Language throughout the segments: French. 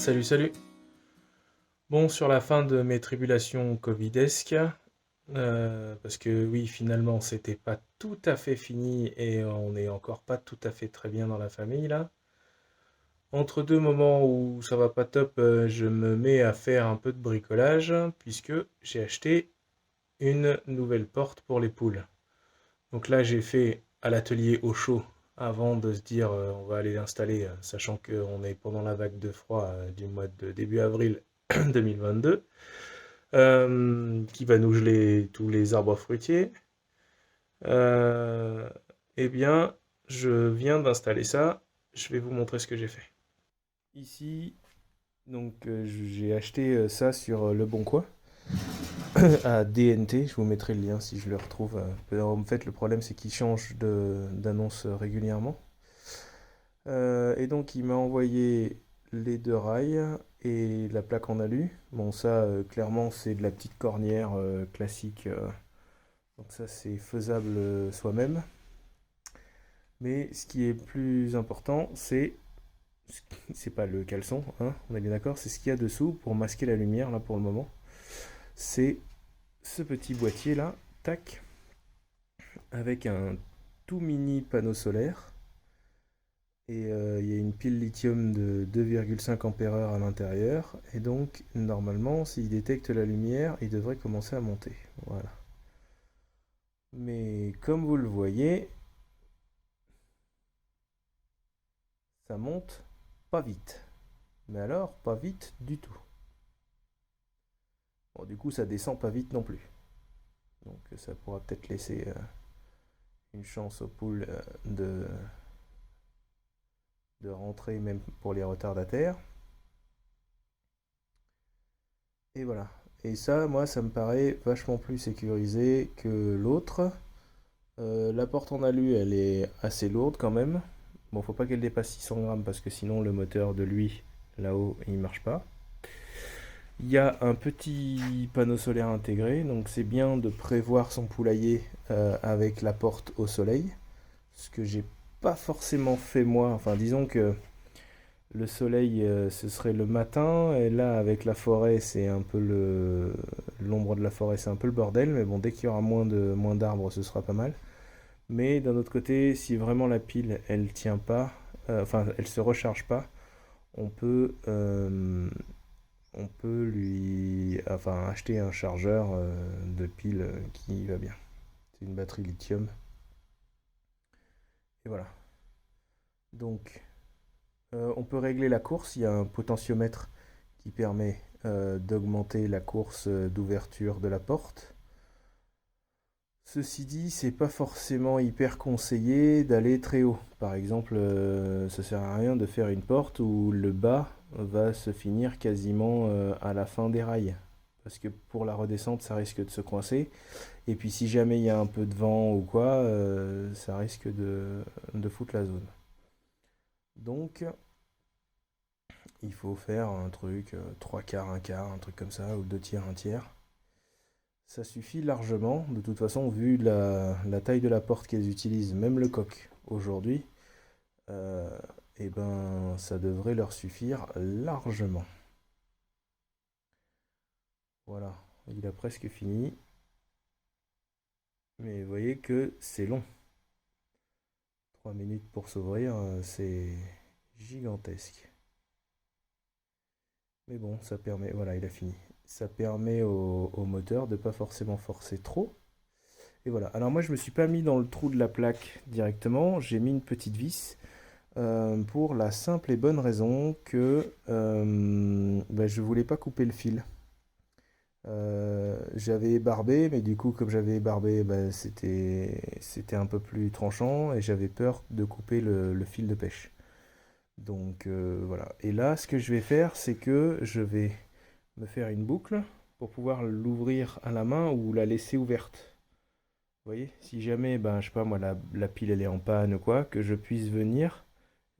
Salut, salut. Bon, sur la fin de mes tribulations covidesques, parce que oui, finalement, c'était pas tout à fait fini et on n'est encore pas tout à fait très bien dans la famille là. Entre deux moments où ça va pas top, je me mets à faire un peu de bricolage puisque j'ai acheté une nouvelle porte pour les poules. Donc là, j'ai fait à l'atelier au chaud avant de se dire on va aller l'installer, sachant qu'on est pendant la vague de froid du mois de début avril 2022, qui va nous geler tous les arbres fruitiers. Euh, eh bien, je viens d'installer ça. Je vais vous montrer ce que j'ai fait. Ici, donc j'ai acheté ça sur Le Bon Coin à DNT. Je vous mettrai le lien si je le retrouve. En fait, le problème c'est qu'il change d'annonce régulièrement. Et donc, il m'a envoyé les deux rails et la plaque en alu. Bon, ça, clairement, c'est de la petite cornière classique. Donc ça, c'est faisable soi-même. Mais ce qui est plus important, c'est pas le caleçon, hein, on est bien d'accord, c'est ce qu'il y a dessous pour masquer la lumière, là, pour le moment. C'est ce petit boîtier là, tac, avec un tout mini panneau solaire. Et il y a une pile lithium de 2,5 ampères à l'intérieur. Et donc, normalement, s'il détecte la lumière, il devrait commencer à monter. Voilà. Mais comme vous le voyez, ça monte pas vite. Mais alors, pas vite du tout. Bon, du coup, ça descend pas vite non plus. Donc, ça pourra peut-être laisser une chance aux poules de rentrer, même pour les retardataires. Et voilà. Et ça, moi, ça me paraît vachement plus sécurisé que l'autre. La porte en alu, elle est assez lourde quand même. Bon, faut pas qu'elle dépasse 600 grammes parce que sinon le moteur de lui, là-haut, il marche pas. Il y a un petit panneau solaire intégré, donc c'est bien de prévoir son poulailler avec la porte au soleil. Ce que j'ai pas forcément fait moi. Enfin, disons que le soleil, ce serait le matin, et là, avec la forêt, c'est un peu l'ombre de la forêt, c'est un peu le bordel. Mais bon, dès qu'il y aura moins d'arbres, ce sera pas mal. Mais d'un autre côté, si vraiment la pile elle tient pas, enfin elle se recharge pas, on peut, euh, on peut enfin acheter un chargeur de pile qui va bien. C'est une batterie lithium. Et voilà. Donc on peut régler la course. Il y a un potentiomètre qui permet d'augmenter la course d'ouverture de la porte. Ceci dit, c'est pas forcément hyper conseillé d'aller très haut. Par exemple, ça sert à rien de faire une porte où le bas va se finir quasiment à la fin des rails. Parce que pour la redescente, ça risque de se coincer. Et puis si jamais il y a un peu de vent ou quoi, ça risque de foutre la zone. Donc, il faut faire un truc, 3 quarts, un quart, un truc comme ça, ou 2 tiers, un tiers. Ça suffit largement. De toute façon, vu la taille de la porte qu'elles utilisent, même le coq aujourd'hui, euh, eh ben, ça devrait leur suffire largement. Voilà, il a presque fini. Mais vous voyez que c'est long. 3 minutes pour s'ouvrir, c'est gigantesque. Mais bon, ça permet, voilà, il a fini. Ça permet au moteur de pas forcément forcer trop. Et voilà. Alors moi, je me suis pas mis dans le trou de la plaque directement. J'ai mis une petite vis. Pour la simple et bonne raison que bah, je voulais pas couper le fil. J'avais ébarbé, mais du coup, comme j'avais ébarbé, bah, c'était un peu plus tranchant et j'avais peur de couper le fil de pêche. Donc voilà. Et là, ce que je vais faire, c'est que je vais me faire une boucle pour pouvoir l'ouvrir à la main ou la laisser ouverte. Vous voyez, si jamais, ben, je sais pas moi, la pile elle est en panne ou quoi, que je puisse venir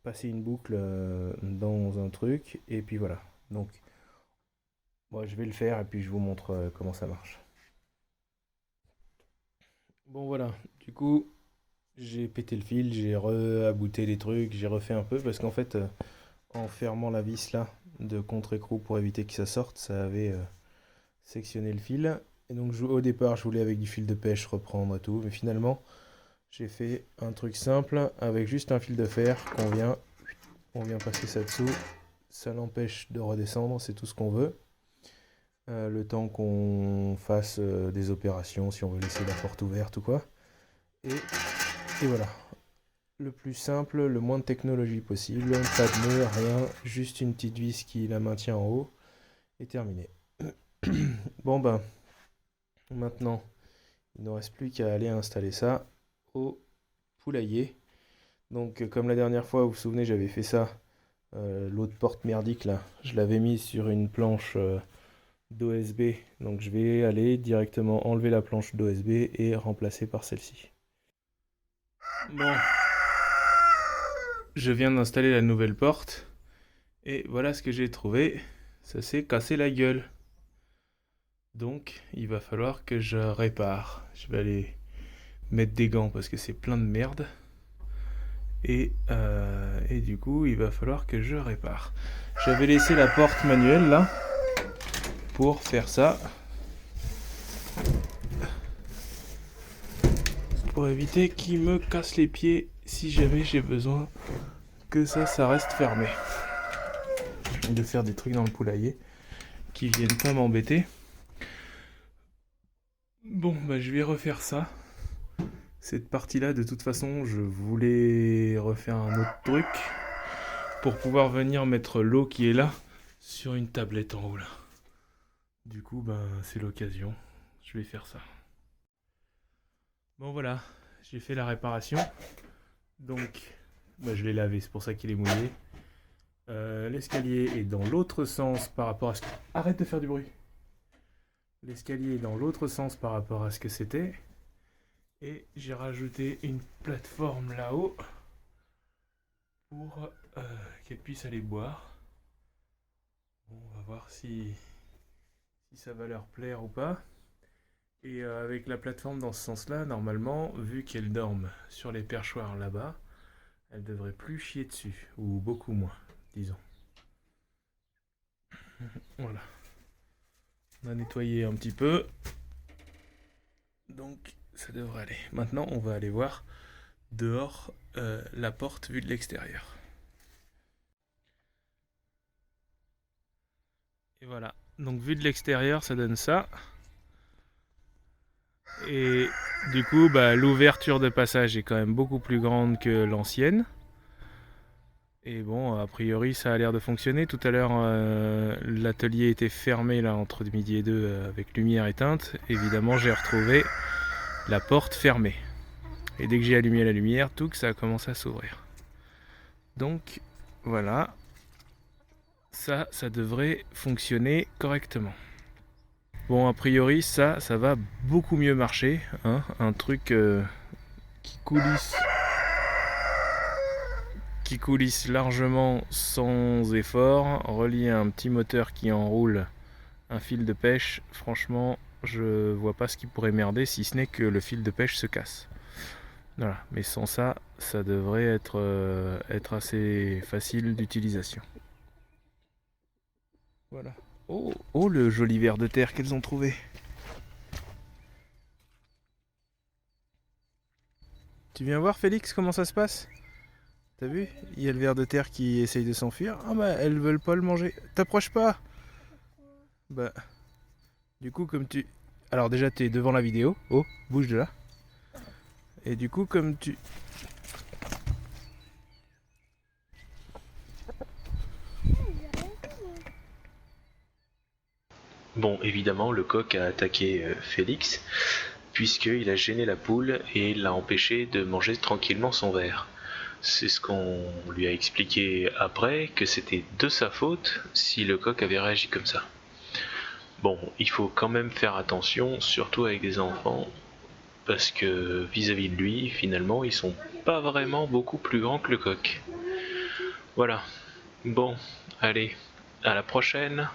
passer une boucle dans un truc, et puis voilà. Donc, moi je vais le faire et puis je vous montre comment ça marche. Bon voilà, du coup, j'ai pété le fil, j'ai re-abouté les trucs, j'ai refait un peu parce qu'en fait, en fermant la vis là de contre-écrou pour éviter que ça sorte, ça avait sectionné le fil. Et donc au départ je voulais avec du fil de pêche reprendre et tout, mais finalement j'ai fait un truc simple avec juste un fil de fer on vient passer ça dessous, ça l'empêche de redescendre, c'est tout ce qu'on veut. Le temps qu'on fasse des opérations, si on veut laisser la porte ouverte ou quoi. Et voilà. Le plus simple, le moins de technologie possible, pas de nœud, rien, juste une petite vis qui la maintient en haut, et terminé. Bon ben, maintenant, il ne reste plus qu'à aller installer ça au poulailler. Donc comme la dernière fois, vous vous souvenez, j'avais fait ça, l'autre porte merdique là, je l'avais mise sur une planche d'OSB, donc je vais aller directement enlever la planche d'OSB et remplacer par celle-ci. Bon, je viens d'installer la nouvelle porte et voilà ce que j'ai trouvé, ça s'est cassé la gueule. Donc il va falloir que je répare. Je vais aller mettre des gants parce que c'est plein de merde. Et du coup il va falloir que je répare. J'avais laissé la porte manuelle là pour faire ça. Pour éviter qu'il me casse les pieds si jamais j'ai besoin que ça reste fermé. De faire des trucs dans le poulailler qui viennent pas m'embêter. Bon bah je vais refaire ça. Cette partie-là, de toute façon, je voulais refaire un autre truc pour pouvoir venir mettre l'eau qui est là sur une tablette en haut là. Du coup, ben c'est l'occasion. Je vais faire ça. Bon voilà, j'ai fait la réparation. Donc, ben, je l'ai lavé, c'est pour ça qu'il est mouillé. L'escalier est dans l'autre sens par rapport à ce que... Arrête de faire du bruit. L'escalier est dans l'autre sens par rapport à ce que c'était. Et j'ai rajouté une plateforme là-haut pour qu'elle puisse aller boire. Bon, on va voir si ça va leur plaire ou pas. Et avec la plateforme dans ce sens-là, normalement, vu qu'elles dorment sur les perchoirs là-bas, elles devraient plus chier dessus, ou beaucoup moins, disons. Voilà. On a nettoyé un petit peu. Donc ça devrait aller. Maintenant, on va aller voir dehors la porte vue de l'extérieur. Et voilà. Donc vue de l'extérieur, ça donne ça. Et du coup, bah, l'ouverture de passage est quand même beaucoup plus grande que l'ancienne. Et bon, a priori, ça a l'air de fonctionner. Tout à l'heure, l'atelier était fermé là entre midi et 2 avec lumière éteinte. Évidemment, j'ai retrouvé la porte fermée. Et dès que j'ai allumé la lumière, tout ça a commencé à s'ouvrir. Donc, voilà. Ça devrait fonctionner correctement. Bon, a priori, ça va beaucoup mieux marcher. Hein, un truc qui coulisse largement sans effort, relié à un petit moteur qui enroule un fil de pêche. Franchement, je vois pas ce qui pourrait merder si ce n'est que le fil de pêche se casse. Voilà, mais sans ça, ça devrait être assez facile d'utilisation. Voilà. Oh, oh, le joli ver de terre qu'elles ont trouvé. Tu viens voir Félix comment ça se passe? T'as vu? Il y a le ver de terre qui essaye de s'enfuir. Ah bah elles veulent pas le manger. T'approches pas. Bah du coup comme tu... Alors déjà t'es devant la vidéo. Oh, bouge de là. Et du coup comme tu... Bon, évidemment, le coq a attaqué Félix, puisqu'il a gêné la poule et l'a empêché de manger tranquillement son ver. C'est ce qu'on lui a expliqué après, que c'était de sa faute si le coq avait réagi comme ça. Bon, il faut quand même faire attention, surtout avec des enfants, parce que vis-à-vis de lui, finalement, ils sont pas vraiment beaucoup plus grands que le coq. Voilà. Bon, allez, à la prochaine.